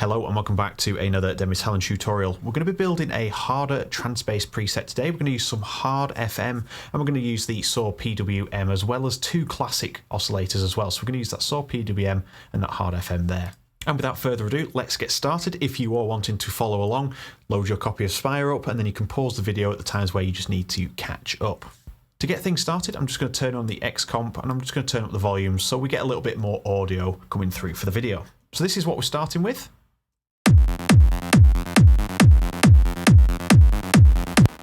Hello and welcome back to another Demis Hellen tutorial. We're going to be building a harder trance-based preset today. We're going to use some hard FM and we're going to use the SAW PWM as well as two classic oscillators as well. So we're going to use that SAW PWM and that hard FM there. And without further ado, let's get started. If you are wanting to follow along, load your copy of Spire up and then you can pause the video at the times where you just need to catch up. To get things started, I'm just going to turn on the X comp and I'm just going to turn up the volume so we get a little bit more audio coming through for the video. So this is what we're starting with.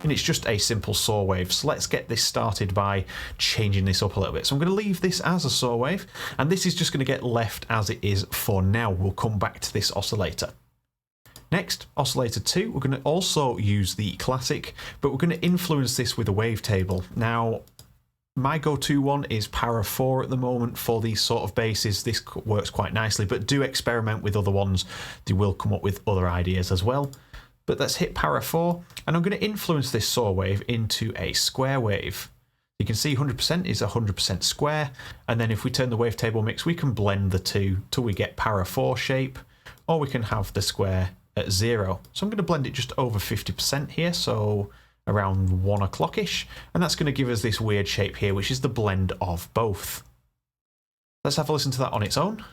And it's just a simple SAW wave. So let's get this started by changing this up a little bit. So I'm going to leave this as a SAW wave, and this is just going to get left as it is for now. We'll come back to this oscillator. Next, oscillator 2, we're going to also use the classic, but we're going to influence this with a wavetable. Now, my go-to one is Para 4 at the moment for these sort of basses. This works quite nicely, but do experiment with other ones. They will come up with other ideas as well. But let's hit Para 4, and I'm going to influence this SAW wave into a square wave. You can see 100% is 100% square, and then if we turn the wavetable mix, we can blend the two till we get Para 4 shape, or we can have the square at 0. So I'm going to blend it just over 50% here, so around 1 o'clock-ish, and that's going to give us this weird shape here, which is the blend of both. Let's have a listen to that on its own.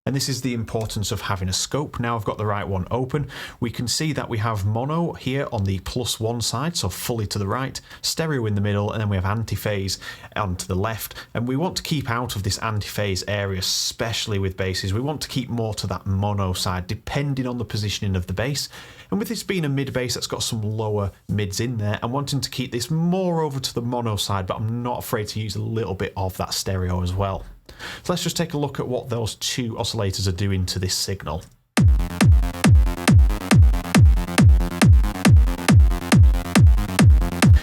And this is the importance of having a scope. Now I've got the right one open. We can see that we have mono here on the +1 side, so fully to the right, stereo in the middle, and then we have antiphase onto the left. And we want to keep out of this antiphase area, especially with basses. We want to keep more to that mono side, depending on the positioning of the bass. And with this being a mid bass that's got some lower mids in there, I'm wanting to keep this more over to the mono side, but I'm not afraid to use a little bit of that stereo as well. So let's just take a look at what those two oscillators are doing to this signal.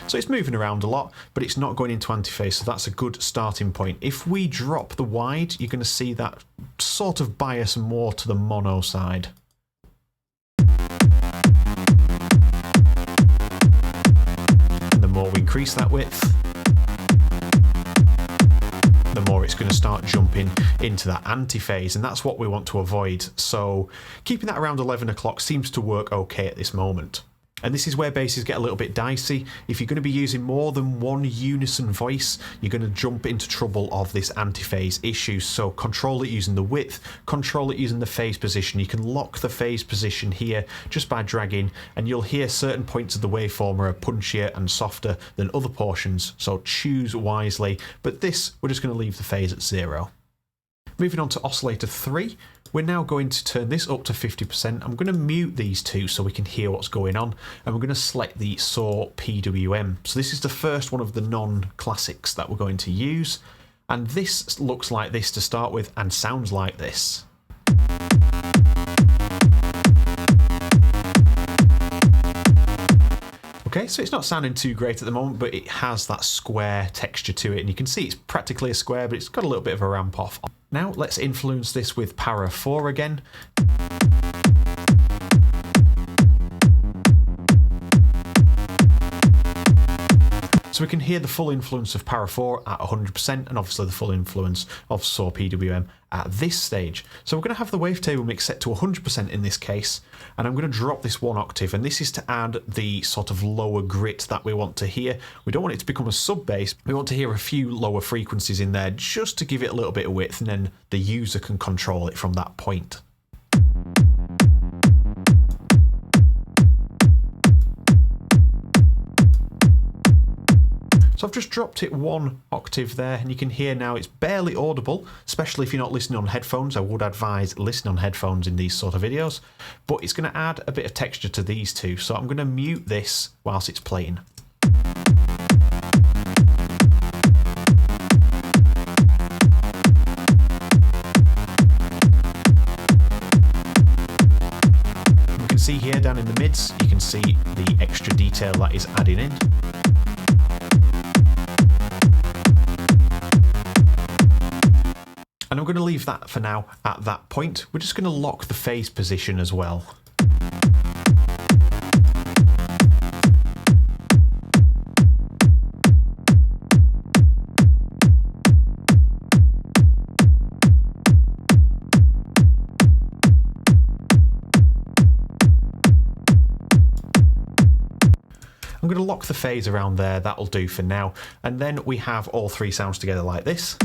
So it's moving around a lot, but it's not going into antiphase, so that's a good starting point. If we drop the wide, you're going to see that sort of bias more to the mono side. And the more we increase that width, the more it's going to start jumping into that antiphase, and that's what we want to avoid. So keeping that around 11 o'clock seems to work okay at this moment. And this is where basses get a little bit dicey. If you're going to be using more than one unison voice, you're going to jump into trouble of this antiphase issue. So control it using the width, control it using the phase position. You can lock the phase position here just by dragging, and you'll hear certain points of the waveform are punchier and softer than other portions. So choose wisely, but this, we're just going to leave the phase at 0. Moving on to oscillator 3, we're now going to turn this up to 50%. I'm going to mute these two so we can hear what's going on, and we're going to select the SAW PWM. So this is the first one of the non-classics that we're going to use, and this looks like this to start with and sounds like this. Okay, so it's not sounding too great at the moment, but it has that square texture to it, and you can see it's practically a square, but it's got a little bit of a ramp off. Now let's influence this with Para 4 again. So we can hear the full influence of Para 4 at 100% and obviously the full influence of SAW PWM at this stage. So we're going to have the wavetable mix set to 100% in this case, and I'm going to drop this 1 octave, and this is to add the sort of lower grit that we want to hear. We don't want it to become a sub bass. We want to hear a few lower frequencies in there just to give it a little bit of width, and then the user can control it from that point. So I've just dropped it 1 octave there, and you can hear now it's barely audible, especially if you're not listening on headphones. I would advise listening on headphones in these sort of videos, but it's going to add a bit of texture to these two. So I'm going to mute this whilst it's playing. You can see here down in the mids, you can see the extra detail that is adding in. And I'm going to leave that for now at that point. We're just going to lock the phase position as well. going to lock the phase around there, that'll do for now. And then we have all three sounds together like this.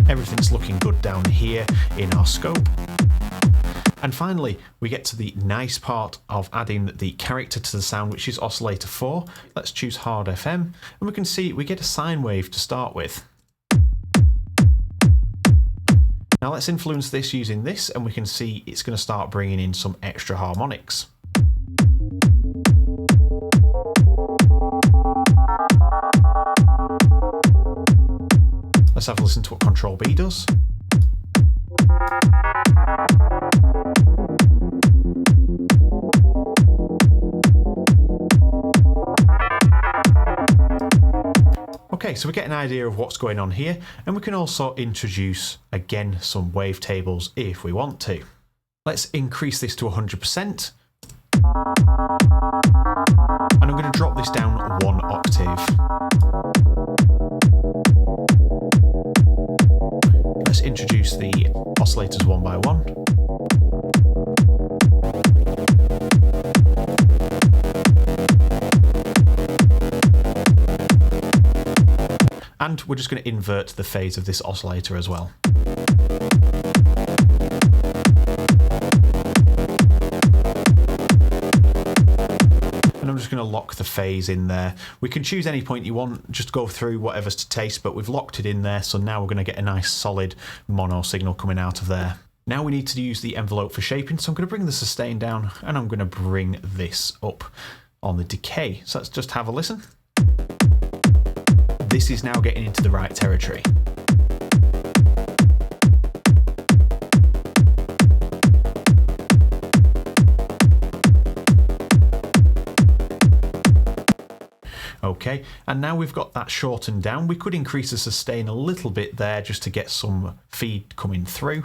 Everything's looking good down here in our scope. And finally, we get to the nice part of adding the character to the sound, which is Oscillator 4. Let's choose Hard FM, and we can see we get a sine wave to start with. Now let's influence this using this, and we can see it's going to start bringing in some extra harmonics. Let's have a listen to what Control B does. Okay, so we get an idea of what's going on here, and we can also introduce, again, some wavetables if we want to. Let's increase this to 100%, and I'm going to drop this down 1 octave. Let's introduce the oscillators one by one. And we're just going to invert the phase of this oscillator as well. And I'm just going to lock the phase in there. We can choose any point you want, just go through whatever's to taste, but we've locked it in there, so now we're going to get a nice solid mono signal coming out of there. Now we need to use the envelope for shaping, so I'm going to bring the sustain down, and I'm going to bring this up on the decay. So let's just have a listen. This is now getting into the right territory. Okay, and now we've got that shortened down. We could increase the sustain a little bit there just to get some feed coming through.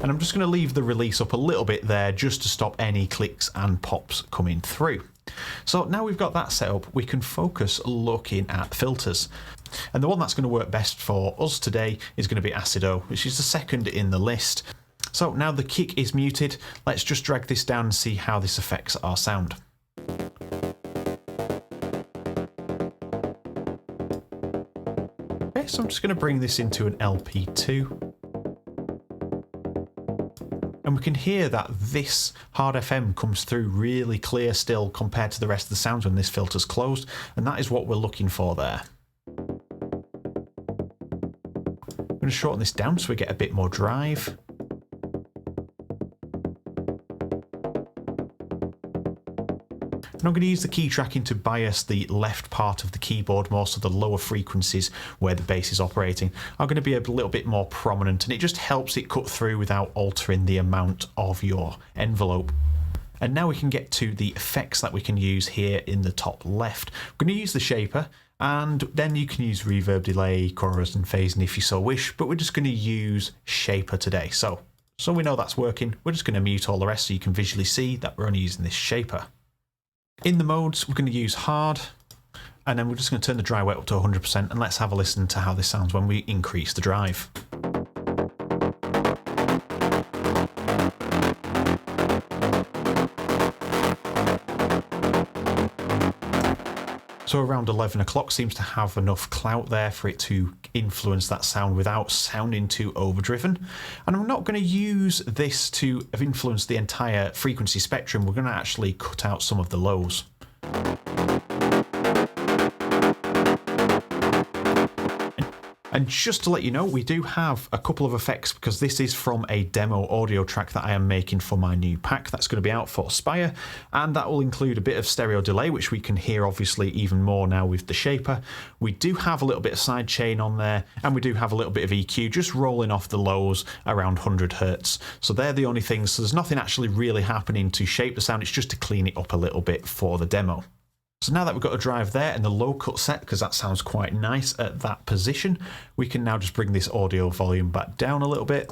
And I'm just going to leave the release up a little bit there just to stop any clicks and pops coming through. So now we've got that set up, we can focus looking at filters. And the one that's going to work best for us today is going to be Acido, which is the second in the list. So now the kick is muted, let's just drag this down and see how this affects our sound. Okay, so I'm just going to bring this into an LP2. And we can hear that this Hard FM comes through really clear still compared to the rest of the sounds when this filter's closed, and that is what we're looking for there. I'm going to shorten this down so we get a bit more drive. And I'm going to use the key tracking to bias the left part of the keyboard more, so the lower frequencies where the bass is operating are going to be a little bit more prominent, and it just helps it cut through without altering the amount of your envelope. And now we can get to the effects that we can use here in the top left. We're going to use the shaper, and then you can use reverb, delay, chorus and phasing if you so wish, but we're just going to use shaper today. So we know that's working. We're just going to mute all the rest so you can visually see that we're only using this shaper. In the modes, we're going to use hard, and then we're just going to turn the dry wet up to 100%, and let's have a listen to how this sounds when we increase the drive. So around 11 o'clock seems to have enough clout there for it to influence that sound without sounding too overdriven. And I'm not going to use this to influence the entire frequency spectrum. We're going to actually cut out some of the lows. And just to let you know, we do have a couple of effects because this is from a demo audio track that I am making for my new pack that's going to be out for Spire, and that will include a bit of stereo delay, which we can hear obviously even more now with the shaper. We do have a little bit of sidechain on there, and we do have a little bit of EQ just rolling off the lows around 100 Hz. So they're the only things, so there's nothing actually really happening to shape the sound, it's just to clean it up a little bit for the demo. So now that we've got a drive there and the low cut set, because that sounds quite nice at that position, we can now just bring this audio volume back down a little bit.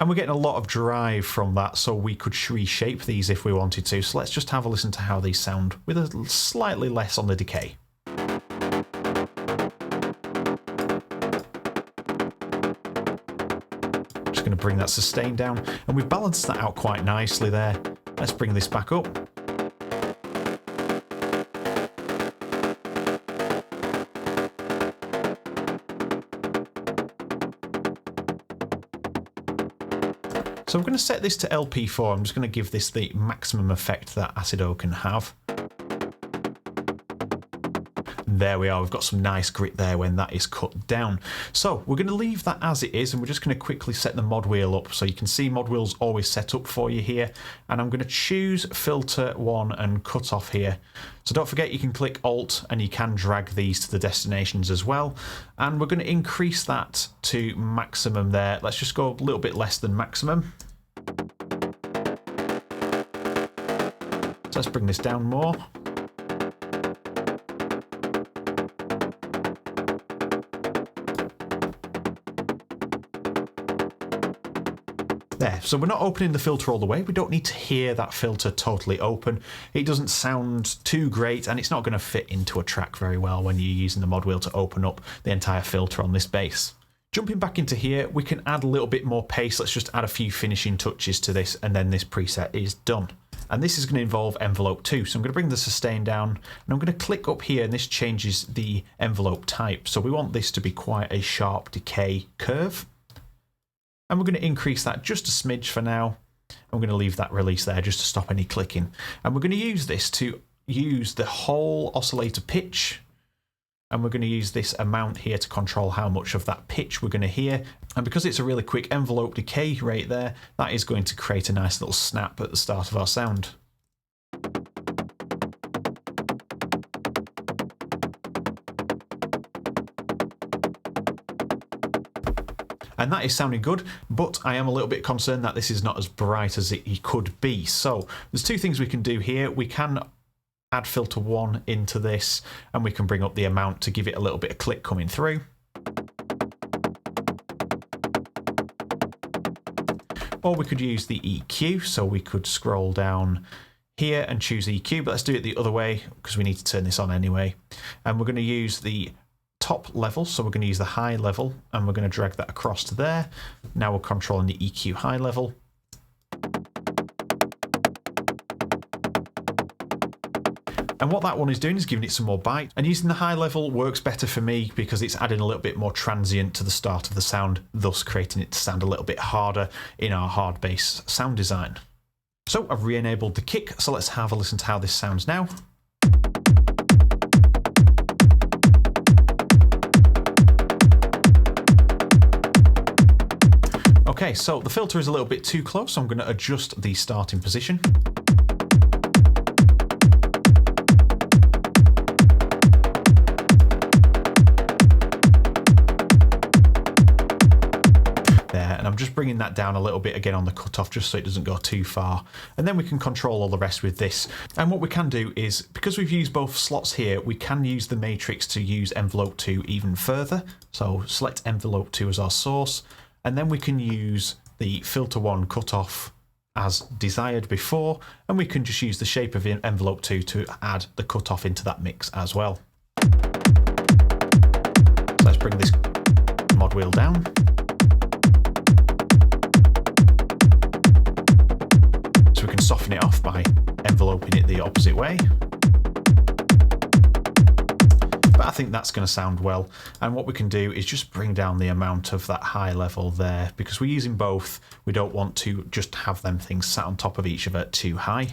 And we're getting a lot of drive from that, so we could reshape these if we wanted to. So let's just have a listen to how these sound with a slightly less on the decay. just going to bring that sustain down, and we've balanced that out quite nicely there. Let's bring this back up. So I'm going to set this to LP4. I'm just going to give this the maximum effect that Acido can have. There we are, we've got some nice grit there when that is cut down. So we're going to leave that as it is, and we're just going to quickly set the mod wheel up. So you can see mod wheel's always set up for you here, and I'm going to choose filter 1 and cut off here. So don't forget, you can click Alt and you can drag these to the destinations as well. And we're going to increase that to maximum there. Let's just go a little bit less than maximum. So let's bring this down more. There, so we're not opening the filter all the way. We don't need to hear that filter totally open. It doesn't sound too great, and it's not going to fit into a track very well when you're using the mod wheel to open up the entire filter on this bass. Jumping back into here, we can add a little bit more pace. Let's just add a few finishing touches to this, and then this preset is done. And this is going to involve envelope 2. So I'm going to bring the sustain down, and I'm going to click up here, and this changes the envelope type. So we want this to be quite a sharp decay curve. And we're going to increase that just a smidge for now. I'm going to leave that release there just to stop any clicking. And we're going to use this to use the whole oscillator pitch. And we're going to use this amount here to control how much of that pitch we're going to hear. And because it's a really quick envelope decay rate there, that is going to create a nice little snap at the start of our sound. And that is sounding good, but I am a little bit concerned that this is not as bright as it could be. So there's two things we can do here. We can add filter 1 into this, and we can bring up the amount to give it a little bit of click coming through. Or we could use the EQ, so we could scroll down here and choose EQ, but let's do it the other way because we need to turn this on anyway. And we're going to use the top level, so we're going to use the high level, and we're going to drag that across to there. Now we're controlling the EQ high level. And what that one is doing is giving it some more bite, and using the high level works better for me because it's adding a little bit more transient to the start of the sound, thus creating it to sound a little bit harder in our hard bass sound design. So I've re-enabled the kick, so let's have a listen to how this sounds now. Okay, so the filter is a little bit too close, so I'm going to adjust the starting position. There, and I'm just bringing that down a little bit again on the cutoff just so it doesn't go too far. And then we can control all the rest with this. And what we can do is, because we've used both slots here, we can use the matrix to use envelope 2 even further. So select envelope 2 as our source. And then we can use the filter 1 cutoff as desired before, and we can just use the shape of envelope 2 to add the cutoff into that mix as well. So let's bring this mod wheel down. So we can soften it off by enveloping it the opposite way. But I think that's going to sound well, and what we can do is just bring down the amount of that high level there, because we're using both. We don't want to just have them things sat on top of each other too high.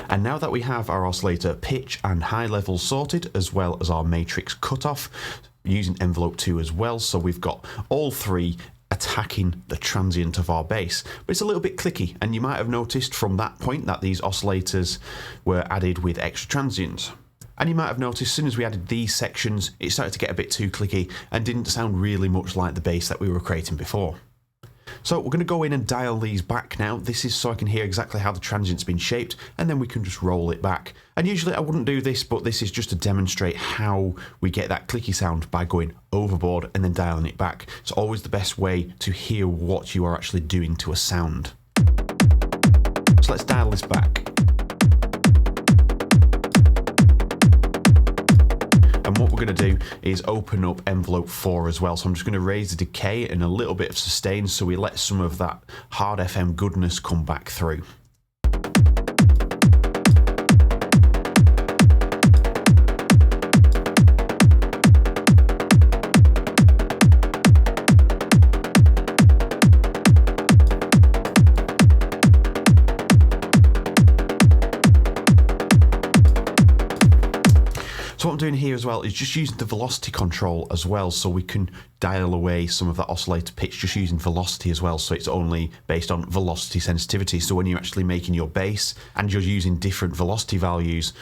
And now that we have our oscillator pitch and high level sorted, as well as our matrix cutoff, using envelope 2 as well, so we've got all three attacking the transient of our bass. But it's a little bit clicky, and you might have noticed from that point that these oscillators were added with extra transients. And you might have noticed as soon as we added these sections, it started to get a bit too clicky and didn't sound really much like the bass that we were creating before. So we're going to go in and dial these back now. This is so I can hear exactly how the transient's been shaped, and then we can just roll it back. And usually I wouldn't do this, but this is just to demonstrate how we get that clicky sound by going overboard and then dialing it back. It's always the best way to hear what you are actually doing to a sound. So let's dial this back. going to do is open up envelope 4 as well. So I'm just going to raise the decay and a little bit of sustain so we let some of that hard FM goodness come back through. So what I'm doing here as well is just using the velocity control as well, so we can dial away some of that oscillator pitch just using velocity as well, so it's only based on velocity sensitivity. So when you're actually making your bass and you're using different velocity values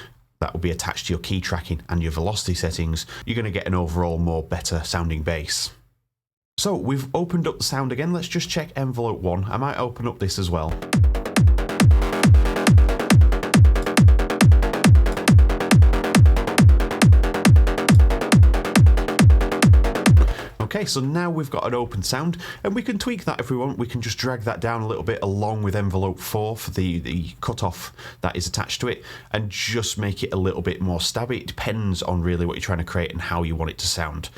that will be attached to your key tracking and your velocity settings, you're going to get an overall more better sounding bass. So we've opened up the sound again. Let's just check envelope 1. I might open up this as well. Okay, so now we've got an open sound, and we can tweak that if we want. We can just drag that down a little bit along with envelope 4 for the cutoff that is attached to it, and just make it a little bit more stabby. It depends on really what you're trying to create and how you want it to sound.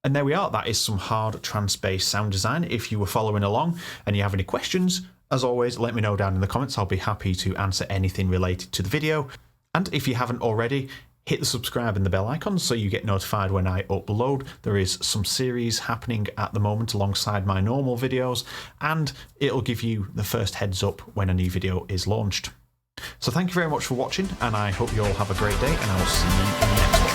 And there we are. That is some hard trance-based sound design. If you were following along and you have any questions, as always, let me know down in the comments. I'll be happy to answer anything related to the video. And if you haven't already, hit the subscribe and the bell icon so you get notified when I upload. There is some series happening at the moment alongside my normal videos, and it'll give you the first heads up when a new video is launched. So thank you very much for watching, and I hope you all have a great day, and I will see you in the next one.